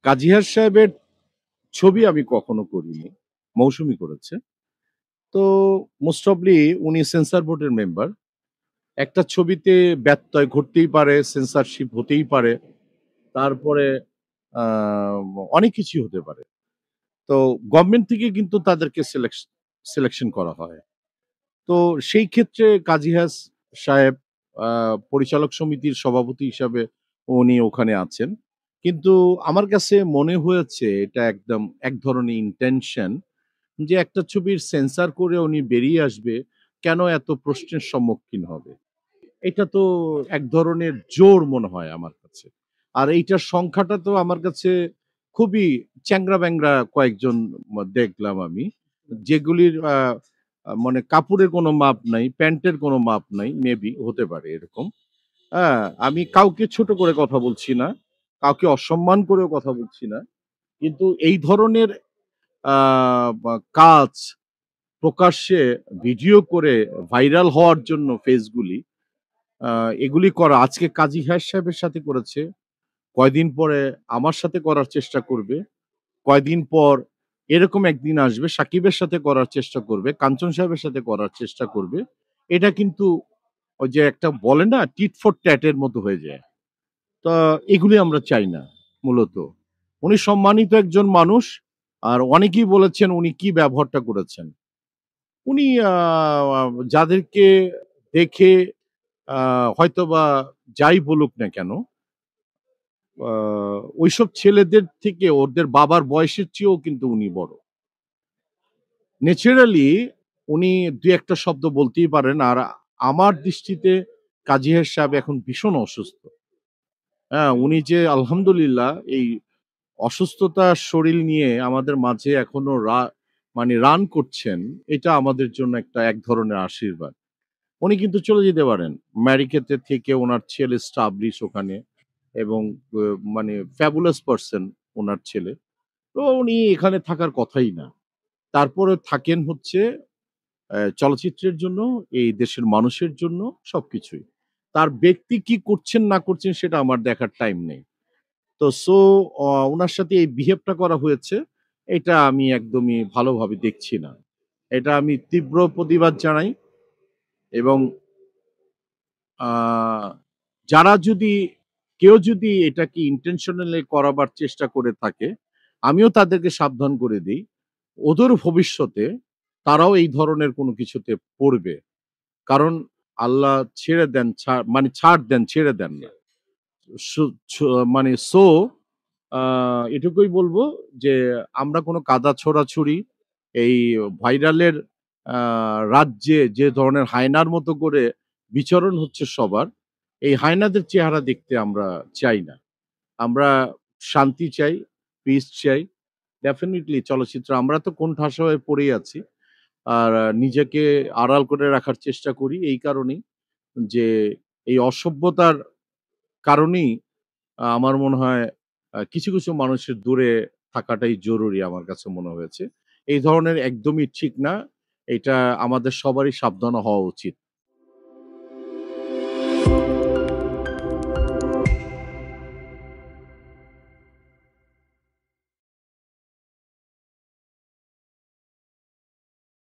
কাজী সাহেবের ছবি আমি কখনো করিনি। মৌসুমী করেছে। তো মোস্ট প্রবাবলি উনি সেন্সর বোর্ডের মেম্বার। একটা ছবিতে ব্যত্যয় ঘটতেই পারে, সেন্সরশিপ হতেই পারে। তারপরে আ অনেক কিছুই হতে পারে। তো গভর্নমেন্ট থেকে কিন্তু তাদেরকে সিলেকশন করা হয়। তো সেই ক্ষেত্রে কাজী সাহেব আ পরিচালক সমিতির সভাপতি হিসাবে উনি ওখানে আছেন। কিন্তু আমার কাছে মনে হয়েছে এটা একদম এক ধরনের ইনটেনশন যে একটা ছবির সেন্সর করে উনি বেরিয়ে আসবে, কেন এত প্রশ্নের সম্মুখীন হবে? এটা তো এক ধরনের জোর মনে হয় আমার কাছে। আর এইটার সংখ্যাটা তো আমার কাছে খুবই চ্যাংড়া-ব্যাংড়া কয়েকজন দেখলাম আমি। যেগুলির মানে কাপড়ের কোনো মাপ নাই, প্যান্টের কোনো মাপ নাই। মেবি হতে পারে এরকম। আমি কাউকে ছোট করে কথা বলছি না। কাউকে অসম্মান করেও কথা বলছি না। কিন্তু এই ধরনের আ বা কাজ প্রকাশ্যে ভিডিও করে ভাইরাল হওয়ার জন্য পেজগুলি আ এগুলি করা আজকে কাজী সাহেবের সাথে করেছে। কয়দিন পরে আমার সাথে করার চেষ্টা করবে। কয়দিন পর এরকম একদিন আসবে সাকিবের সাথে করার চেষ্টা করবে, কাঞ্চন সাহেবের সাথে করার চেষ্টা করবে। এটা কিন্তু ওই যে একটা বলে না টিট ফর ট্যাট এর মতো হয়ে যায়। তা এগুলি আমরা চাই না মূলত। উনি সম্মানিত একজন মানুষ। আর অনেকেই বলেছেন উনি কি ব্যবহারটা করেছেন। উনি যাদেরকে দেখে আ হয়তোবা যাই বলুক না কেন, আ ঐসব ছেলেদের থেকে ওদের বাবার বয়সের চেয়েও কিন্তু উনি বড়। ন্যাচারালি উনি ২-১ টা শব্দ বলতেই পারেন। আর আমার দৃষ্টিতে কাজী সাহেব এখন ভীষণ অসুস্থ। হ্যাঁ? উনি যে আলহামদুলিল্লাহ এই অসুস্থতার শরীর নিয়ে আমাদের মাঝে এখনো মানে রান করছেন, এটা আমাদের জন্য একটা এক ধরনের আশীর্বাদ। উনি কিন্তু চলে যেতে পারেন। আমেরিকাতে থেকে উনার ছেলে স্টাবলিশ ওখানে এবং ও মানে ফ্যাবুলাস পারসন উনার ছেলে। তো উনি এখানে থাকার কথাই না। তারপরে থাকেন হচ্ছে চলচ্চিত্রের জন্য, এই দেশের মানুষের জন্য সবকিছুই। তার ব্যক্তি কি করছেন না করছেন সেটা আমার দেখার টাইম নেই। তো উনার সাথে এই বিহেভটা করা হয়েছে, এটা আমি একদমই ভালোভাবে দেখছি না। এটা আমি তীব্র প্রতিবাদ জানাই এবং আ যারা যদি কেউ যদি এটাকে intentionally করাবার চেষ্টা করে থাকে, আমিও তাদেরকে সাবধান করে দেই। ওদের ভবিষ্যতে তারাও এই ধরনের কোনো কিছুতে পড়বে। কারণ আল্লাহ ছেড়ে দেন, মানে ছাড় দেন, ছেড়ে দেন না। সু ছ মানে সো আ এটুকুই বলবো যে আমরা কোনো কাদা ছোড়াছুড়ি এই ভাইরালের আ রাজ্যে যে ধরনের হায়নার মতো করে বিচরণ হচ্ছে সবার, এই হায়নাদের চেহারা দেখতে আমরা চাই না। আমরা শান্তি চাই, পিস চাই। ডেফিনিটলি চলচ্চিত্র আমরা তো কোণঠাসা হয়ে পড়েই আছি। আর নিজেকে আড়াল করে রাখার চেষ্টা করি এই কারণেই যে এই অসভ্যতার কারণেই আমার মনে হয় কিছু মানুষের দূরে থাকাটাই জরুরি আমার কাছে মনে হয়েছে। এই ধরনের একদমই ঠিক না। এটা আমাদের সবারই সাবধান হওয়া উচিত।